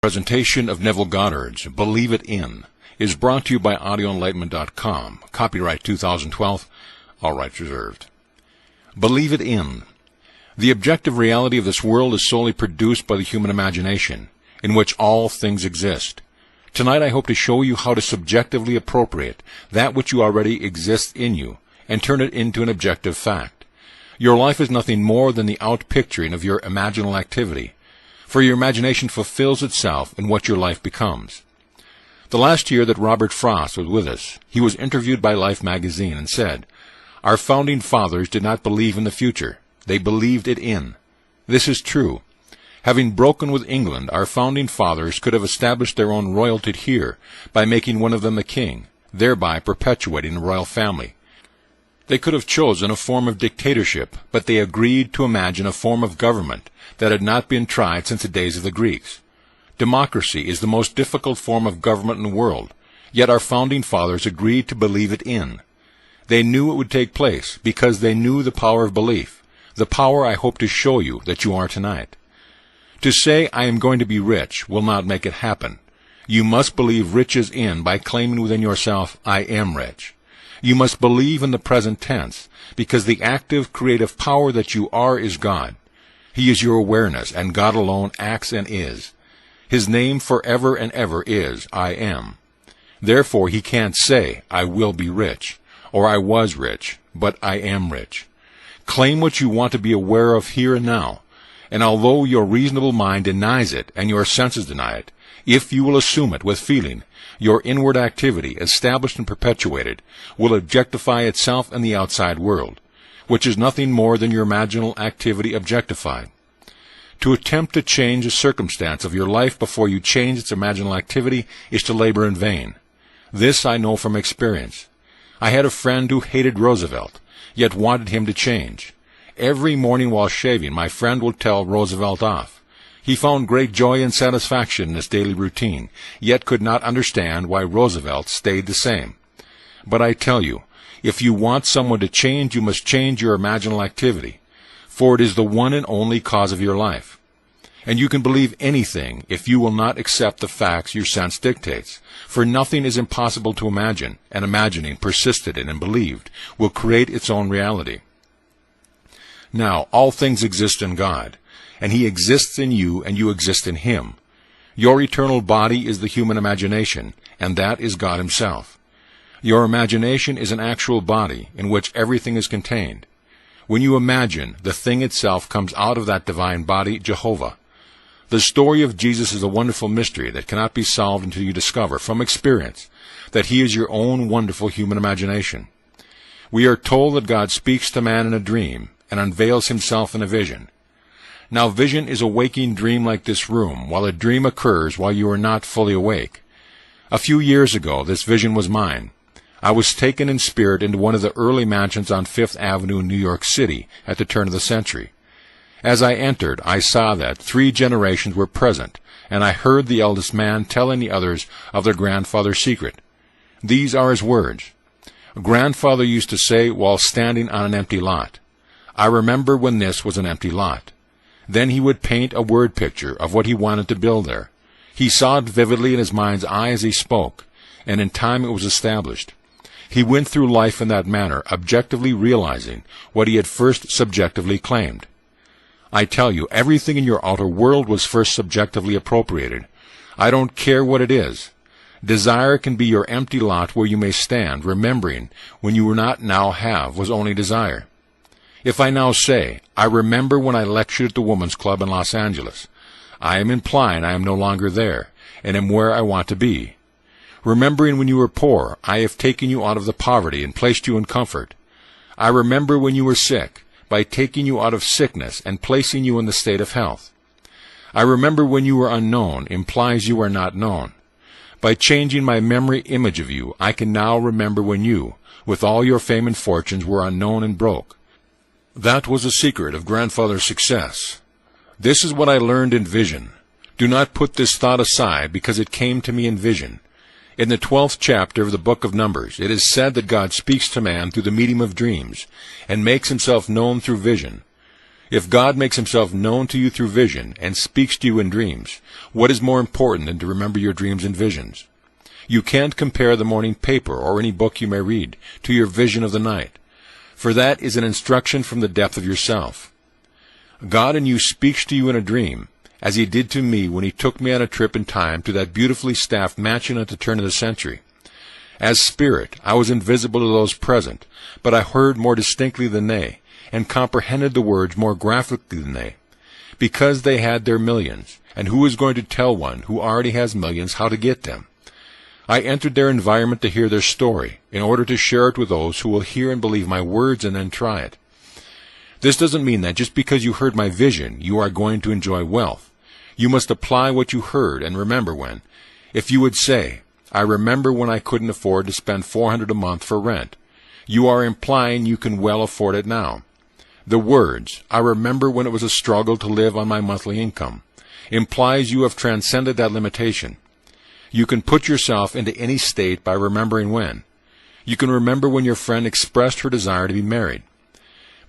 Presentation of Neville Goddard's Believe It In is brought to you by audioenlightenment.com. Copyright 2012. All rights reserved. Believe it in. The objective reality of this world is solely produced by the human imagination, in which all things exist. Tonight I hope to show you how to subjectively appropriate that which you already exists in you and turn it into an objective fact. Your life is nothing more than the outpicturing of your imaginal activity, for your imagination fulfills itself in what your life becomes. The last year that Robert Frost was with us, he was interviewed by Life magazine and said, "Our founding fathers did not believe in the future. They believed it in." This is true. Having broken with England, our founding fathers could have established their own royalty here by making one of them a king, thereby perpetuating the royal family. They could have chosen a form of dictatorship, but they agreed to imagine a form of government that had not been tried since the days of the Greeks. Democracy is the most difficult form of government in the world, yet our founding fathers agreed to believe it in. They knew it would take place because they knew the power of belief, the power I hope to show you that you are tonight. To say, "I am going to be rich," will not make it happen. You must believe riches in by claiming within yourself, "I am rich." You must believe in the present tense, because the active, creative power that you are is God. He is your awareness, and God alone acts and is. His name forever and ever is, "I am." Therefore he can't say, "I will be rich," or "I was rich," but "I am rich." Claim what you want to be aware of here and now, and although your reasonable mind denies it and your senses deny it, if you will assume it with feeling, your inward activity, established and perpetuated, will objectify itself in the outside world, which is nothing more than your imaginal activity objectified. To attempt to change a circumstance of your life before you change its imaginal activity is to labor in vain. This I know from experience. I had a friend who hated Roosevelt, yet wanted him to change. Every morning while shaving, my friend would tell Roosevelt off. He found great joy and satisfaction in his daily routine, yet could not understand why Roosevelt stayed the same. But I tell you, if you want someone to change, you must change your imaginal activity, for it is the one and only cause of your life. And you can believe anything if you will not accept the facts your sense dictates, for nothing is impossible to imagine, and imagining, persisted in and believed, will create its own reality. Now, all things exist in God, and He exists in you, and you exist in Him. Your eternal body is the human imagination, and that is God Himself. Your imagination is an actual body in which everything is contained. When you imagine, the thing itself comes out of that divine body, Jehovah. The story of Jesus is a wonderful mystery that cannot be solved until you discover, from experience, that He is your own wonderful human imagination. We are told that God speaks to man in a dream, and unveils Himself in a vision. Now vision is a waking dream like this room, while a dream occurs while you are not fully awake. A few years ago, this vision was mine. I was taken in spirit into one of the early mansions on Fifth Avenue in New York City at the turn of the century. As I entered, I saw that 3 generations were present, and I heard the eldest man telling the others of their grandfather's secret. These are his words. Grandfather used to say while standing on an empty lot, "I remember when this was an empty lot." Then he would paint a word picture of what he wanted to build there. He saw it vividly in his mind's eye as he spoke, and in time it was established. He went through life in that manner, objectively realizing what he had first subjectively claimed. I tell you, everything in your outer world was first subjectively appropriated. I don't care what it is. Desire can be your empty lot where you may stand, remembering when you were not now have was only desire. If I now say, "I remember when I lectured at the Women's Club in Los Angeles," I am implying I am no longer there, and am where I want to be. Remembering when you were poor, I have taken you out of the poverty and placed you in comfort. I remember when you were sick, by taking you out of sickness and placing you in the state of health. I remember when you were unknown implies you are not known. By changing my memory image of you, I can now remember when you, with all your fame and fortunes, were unknown and broke. That was the secret of grandfather's success. This is what I learned in vision. Do not put this thought aside, because it came to me in vision. In the 12th chapter of the book of Numbers, it is said that God speaks to man through the medium of dreams, and makes Himself known through vision. If God makes himself known to you through vision and speaks to you in dreams, what is more important than to remember your dreams and visions? You can't compare the morning paper or any book you may read to your vision of the night, for that is an instruction from the depth of yourself. God in you speaks to you in a dream, as he did to me when he took me on a trip in time to that beautifully staffed mansion at the turn of the century. As spirit, I was invisible to those present, but I heard more distinctly than they, and comprehended the words more graphically than they, because they had their millions, and who is going to tell one who already has millions how to get them? I entered their environment to hear their story, in order to share it with those who will hear and believe my words and then try it. This doesn't mean that just because you heard my vision, you are going to enjoy wealth. You must apply what you heard and remember when. If you would say, I remember when I couldn't afford to spend $400 a month for rent, you are implying you can well afford it now. The words, I remember when it was a struggle to live on my monthly income, implies you have transcended that limitation. You can put yourself into any state by remembering when. You can remember when your friend expressed her desire to be married.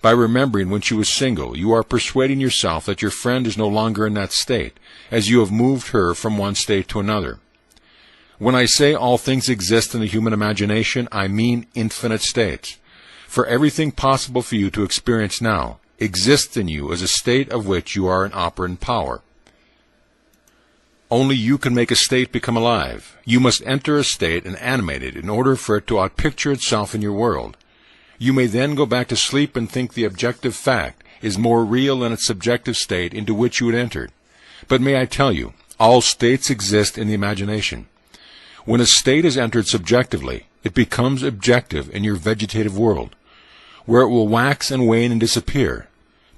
By remembering when she was single, you are persuading yourself that your friend is no longer in that state, as you have moved her from one state to another. When I say all things exist in the human imagination, I mean infinite states. For everything possible for you to experience now exists in you as a state of which you are an operant power. Only you can make a state become alive. You must enter a state and animate it in order for it to outpicture itself in your world. You may then go back to sleep and think the objective fact is more real than its subjective state into which you had entered. But may I tell you, all states exist in the imagination. When a state is entered subjectively, it becomes objective in your vegetative world, where it will wax and wane and disappear,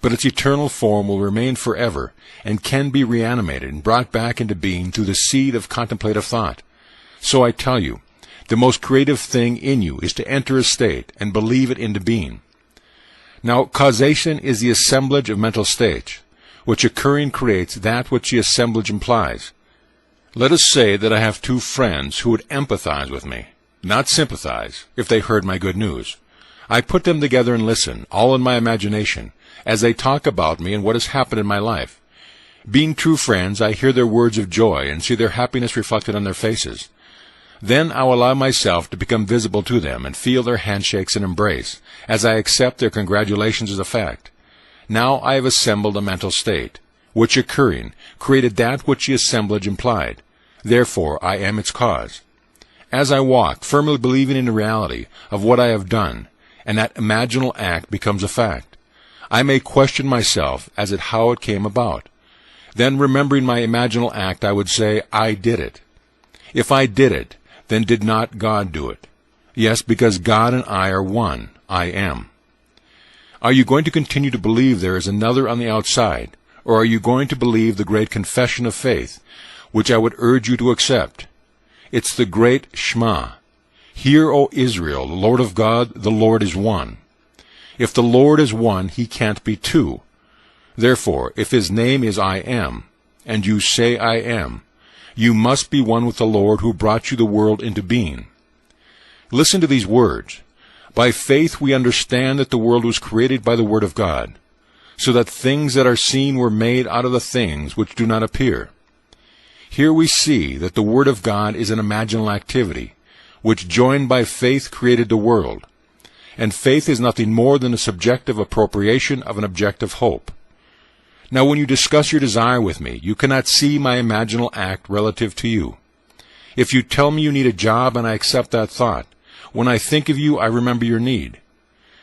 but its eternal form will remain forever and can be reanimated and brought back into being through the seed of contemplative thought. So I tell you, the most creative thing in you is to enter a state and believe it into being. Now, causation is the assemblage of mental states, which occurring creates that which the assemblage implies. Let us say that I have two friends who would empathize with me, not sympathize, if they heard my good news. I put them together and listen, all in my imagination, as they talk about me and what has happened in my life. Being true friends, I hear their words of joy and see their happiness reflected on their faces. Then I will allow myself to become visible to them and feel their handshakes and embrace, as I accept their congratulations as a fact. Now I have assembled a mental state, which occurring created that which the assemblage implied. Therefore I am its cause. As I walk, firmly believing in the reality of what I have done, and that imaginal act becomes a fact, I may question myself as to how it came about. Then, remembering my imaginal act, I would say, I did it. If I did it, then did not God do it? Yes, because God and I are one. I am. Are you going to continue to believe there is another on the outside, or are you going to believe the great confession of faith, which I would urge you to accept? It's the great Shema. Hear, O Israel, the Lord of God, the Lord is one. If the Lord is one, he can't be two. Therefore, if his name is I am, and you say I am, you must be one with the Lord who brought you the world into being. Listen to these words. By faith we understand that the world was created by the Word of God, so that things that are seen were made out of the things which do not appear. Here we see that the Word of God is an imaginal activity, which joined by faith created the world. And faith is nothing more than a subjective appropriation of an objective hope. Now when you discuss your desire with me, you cannot see my imaginal act relative to you. If you tell me you need a job and I accept that thought, when I think of you I remember your need.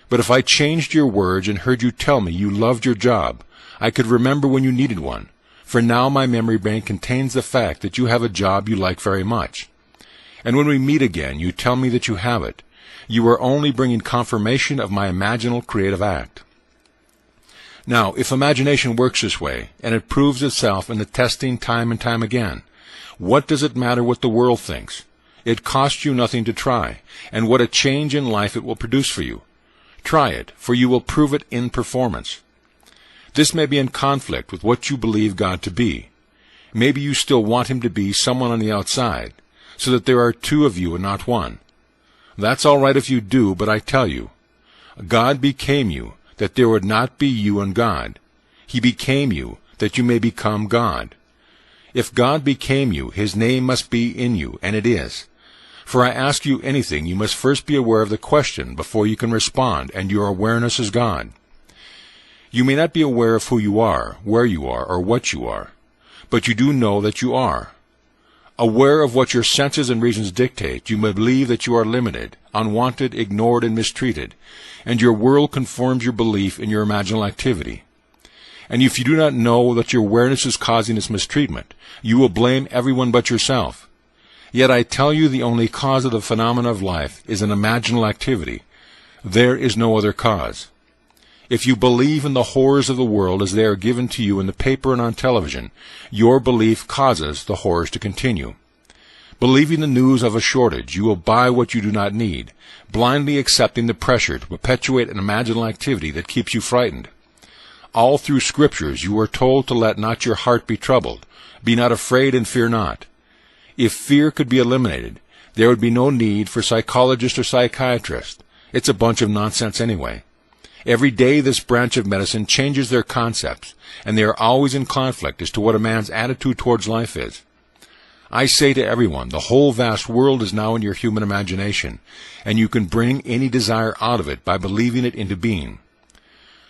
But if I changed your words and heard you tell me you loved your job, I could remember when you needed one, for now my memory bank contains the fact that you have a job you like very much. And when we meet again, you tell me that you have it. You are only bringing confirmation of my imaginal creative act. Now, if imagination works this way, and it proves itself in the testing time and time again, what does it matter what the world thinks? It costs you nothing to try, and what a change in life it will produce for you. Try it, for you will prove it in performance. This may be in conflict with what you believe God to be. Maybe you still want him to be someone on the outside, so that there are two of you and not one. That's all right if you do, but I tell you, God became you, that there would not be you and God, He became you, that you may become God. If God became you, his name must be in you, and it is. For I ask you anything, you must first be aware of the question before you can respond, and your awareness is God. You may not be aware of who you are, where you are, or what you are, but you do know that you are. Aware of what your senses and reasons dictate, you may believe that you are limited, unwanted, ignored, and mistreated, and your world conforms your belief in your imaginal activity. And if you do not know that your awareness is causing this mistreatment, you will blame everyone but yourself. Yet I tell you the only cause of the phenomena of life is an imaginal activity. There is no other cause. If you believe in the horrors of the world as they are given to you in the paper and on television, your belief causes the horrors to continue. Believing the news of a shortage, you will buy what you do not need, blindly accepting the pressure to perpetuate an imaginal activity that keeps you frightened. All through Scriptures you are told to let not your heart be troubled, be not afraid and fear not. If fear could be eliminated, there would be no need for psychologists or psychiatrists. It's a bunch of nonsense anyway. Every day this branch of medicine changes their concepts, and they are always in conflict as to what a man's attitude towards life is. I say to everyone, the whole vast world is now in your human imagination, and you can bring any desire out of it by believing it into being.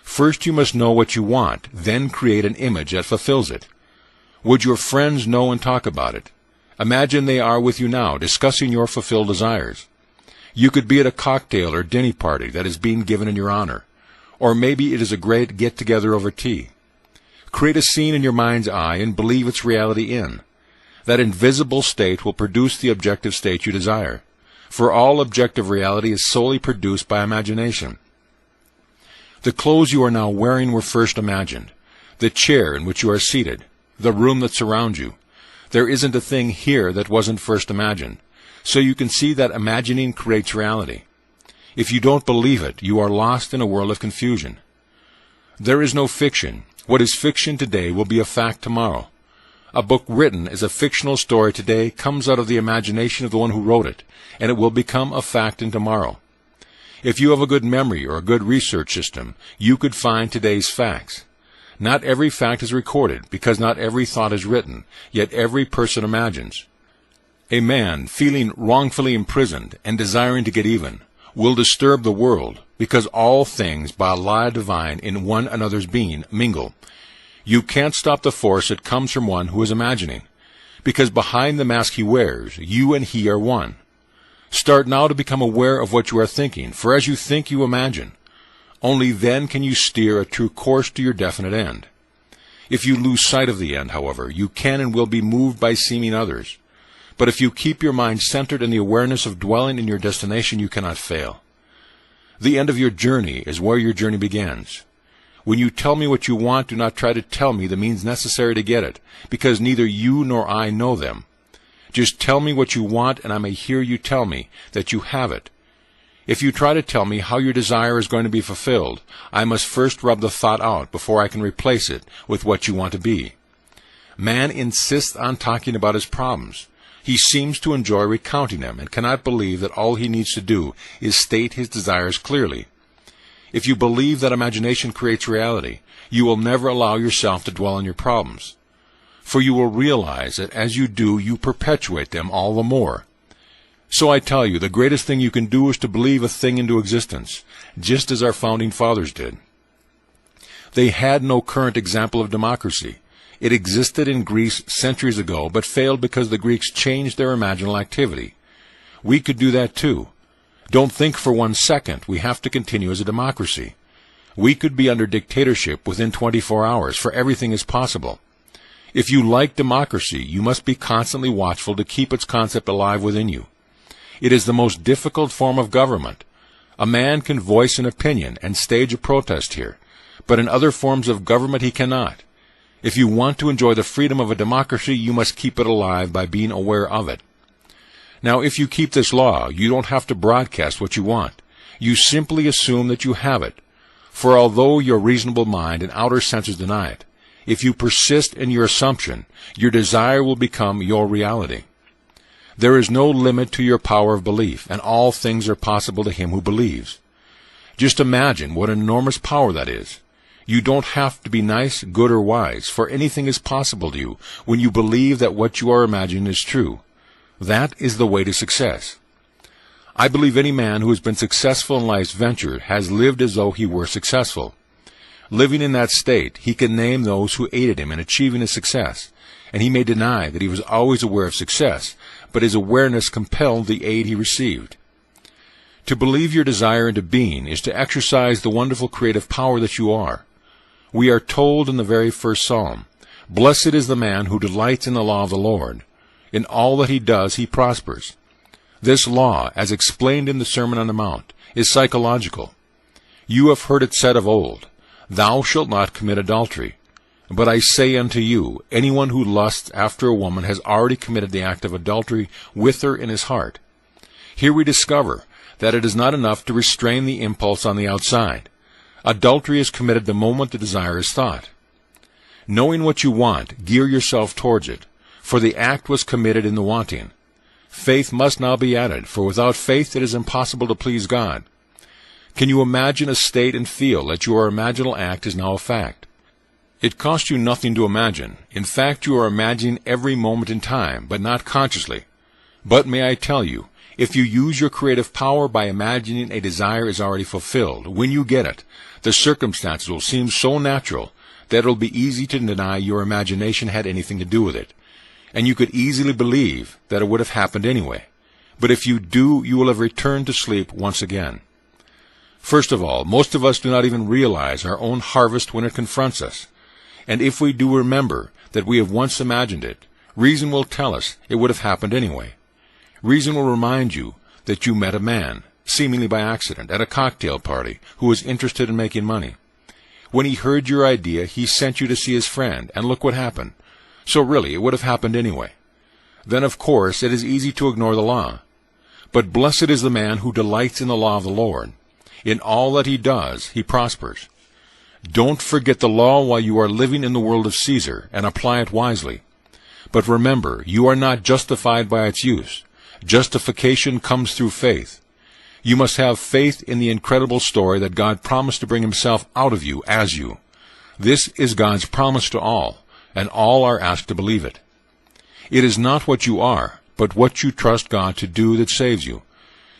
First you must know what you want, then create an image that fulfills it. Would your friends know and talk about it? Imagine they are with you now, discussing your fulfilled desires. You could be at a cocktail or dinner party that is being given in your honor. Or maybe it is a great get-together over tea. Create a scene in your mind's eye and believe its reality in. That invisible state will produce the objective state you desire, for all objective reality is solely produced by imagination. The clothes you are now wearing were first imagined, the chair in which you are seated, the room that surrounds you. There isn't a thing here that wasn't first imagined, so you can see that imagining creates reality. If you don't believe it, you are lost in a world of confusion. There is no fiction. What is fiction today will be a fact tomorrow. A book written as a fictional story today comes out of the imagination of the one who wrote it, and it will become a fact in tomorrow. If you have a good memory or a good research system, you could find today's facts. Not every fact is recorded, because not every thought is written, yet every person imagines. A man feeling wrongfully imprisoned and desiring to get even will disturb the world, because all things by a law divine in one another's being mingle. You can't stop the force that comes from one who is imagining, because behind the mask he wears, you and he are one. Start now to become aware of what you are thinking, for as you think you imagine. Only then can you steer a true course to your definite end. If you lose sight of the end, however, you can and will be moved by seeming others. But if you keep your mind centered in the awareness of dwelling in your destination, you cannot fail. The end of your journey is where your journey begins. When you tell me what you want, do not try to tell me the means necessary to get it, because neither you nor I know them. Just tell me what you want, and I may hear you tell me that you have it. If you try to tell me how your desire is going to be fulfilled, I must first rub the thought out before I can replace it with what you want to be. Man insists on talking about his problems. He seems to enjoy recounting them and cannot believe that all he needs to do is state his desires clearly. If you believe that imagination creates reality, you will never allow yourself to dwell on your problems. For you will realize that as you do, you perpetuate them all the more. So I tell you, the greatest thing you can do is to believe a thing into existence, just as our founding fathers did. They had no current example of democracy. It existed in Greece centuries ago, but failed because the Greeks changed their imaginal activity. We could do that too. Don't think for 1 second we have to continue as a democracy. We could be under dictatorship within 24 hours, for everything is possible. If you like democracy, you must be constantly watchful to keep its concept alive within you. It is the most difficult form of government. A man can voice an opinion and stage a protest here, but in other forms of government he cannot. If you want to enjoy the freedom of a democracy, you must keep it alive by being aware of it. Now, if you keep this law, you don't have to broadcast what you want. You simply assume that you have it. For although your reasonable mind and outer senses deny it, if you persist in your assumption, your desire will become your reality. There is no limit to your power of belief, and all things are possible to him who believes. Just imagine what enormous power that is. You don't have to be nice, good, or wise, for anything is possible to you when you believe that what you are imagining is true. That is the way to success. I believe any man who has been successful in life's venture has lived as though he were successful. Living in that state, he can name those who aided him in achieving his success, and he may deny that he was always aware of success, but his awareness compelled the aid he received. To believe your desire into being is to exercise the wonderful creative power that you are. We are told in the very first psalm, "Blessed is the man who delights in the law of the Lord. In all that he does, he prospers." This law, as explained in the Sermon on the Mount, is psychological. You have heard it said of old, "Thou shalt not commit adultery." But I say unto you, anyone who lusts after a woman has already committed the act of adultery with her in his heart. Here we discover that it is not enough to restrain the impulse on the outside. Adultery is committed the moment the desire is thought. Knowing what you want, gear yourself towards it, for the act was committed in the wanting. Faith must now be added, for without faith it is impossible to please God. Can you imagine a state and feel that your imaginal act is now a fact? It costs you nothing to imagine. In fact, you are imagining every moment in time, but not consciously. But may I tell you, if you use your creative power by imagining a desire is already fulfilled, when you get it, the circumstances will seem so natural that it will be easy to deny your imagination had anything to do with it. And you could easily believe that it would have happened anyway. But if you do, you will have returned to sleep once again. First of all, most of us do not even realize our own harvest when it confronts us. And if we do remember that we have once imagined it, reason will tell us it would have happened anyway. Reason will remind you that you met a man, seemingly by accident, at a cocktail party, who was interested in making money. When he heard your idea, he sent you to see his friend, and look what happened. So really, it would have happened anyway. Then, of course, it is easy to ignore the law. But blessed is the man who delights in the law of the Lord. In all that he does, he prospers. Don't forget the law while you are living in the world of Caesar, and apply it wisely. But remember, you are not justified by its use. Justification comes through faith. You must have faith in the incredible story that God promised to bring himself out of you as you. This is God's promise to all, and all are asked to believe it. It is not what you are, but what you trust God to do that saves you.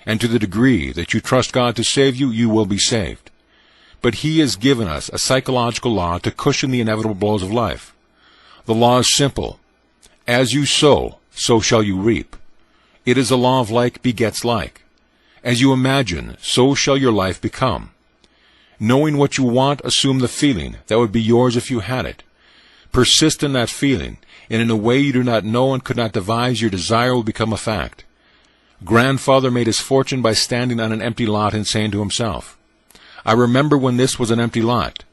And to the degree that you trust God to save you, you will be saved. But he has given us a psychological law to cushion the inevitable blows of life. The law is simple. As you sow, so shall you reap. It is a law of like begets like. As you imagine, so shall your life become. Knowing what you want, assume the feeling that would be yours if you had it. Persist in that feeling, and in a way you do not know and could not devise, your desire will become a fact. Grandfather made his fortune by standing on an empty lot and saying to himself, "I remember when this was an empty lot."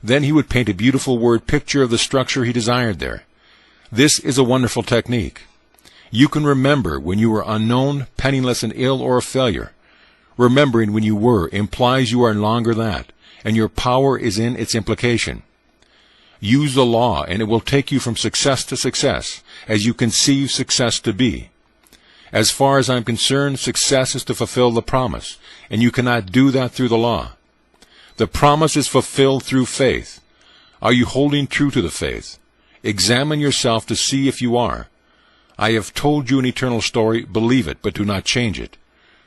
Then he would paint a beautiful word picture of the structure he desired there. This is a wonderful technique. You can remember when you were unknown, penniless, and ill, or a failure. Remembering when you were implies you are no longer that, and your power is in its implication. Use the law, and it will take you from success to success, as you conceive success to be. As far as I am concerned, success is to fulfill the promise, and you cannot do that through the law. The promise is fulfilled through faith. Are you holding true to the faith? Examine yourself to see if you are. I have told you an eternal story, believe it, but do not change it.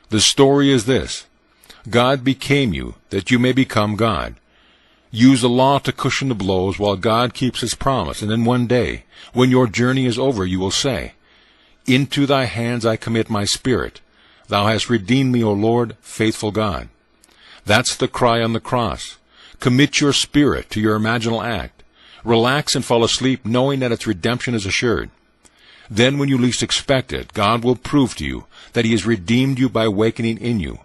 The story is this: God became you, that you may become God. Use the law to cushion the blows while God keeps his promise, and then one day, when your journey is over, you will say, "Into thy hands I commit my spirit. Thou hast redeemed me, O Lord, faithful God." That's the cry on the cross. Commit your spirit to your imaginal act. Relax and fall asleep, knowing that its redemption is assured. Then, when you least expect it, God will prove to you that he has redeemed you by awakening in you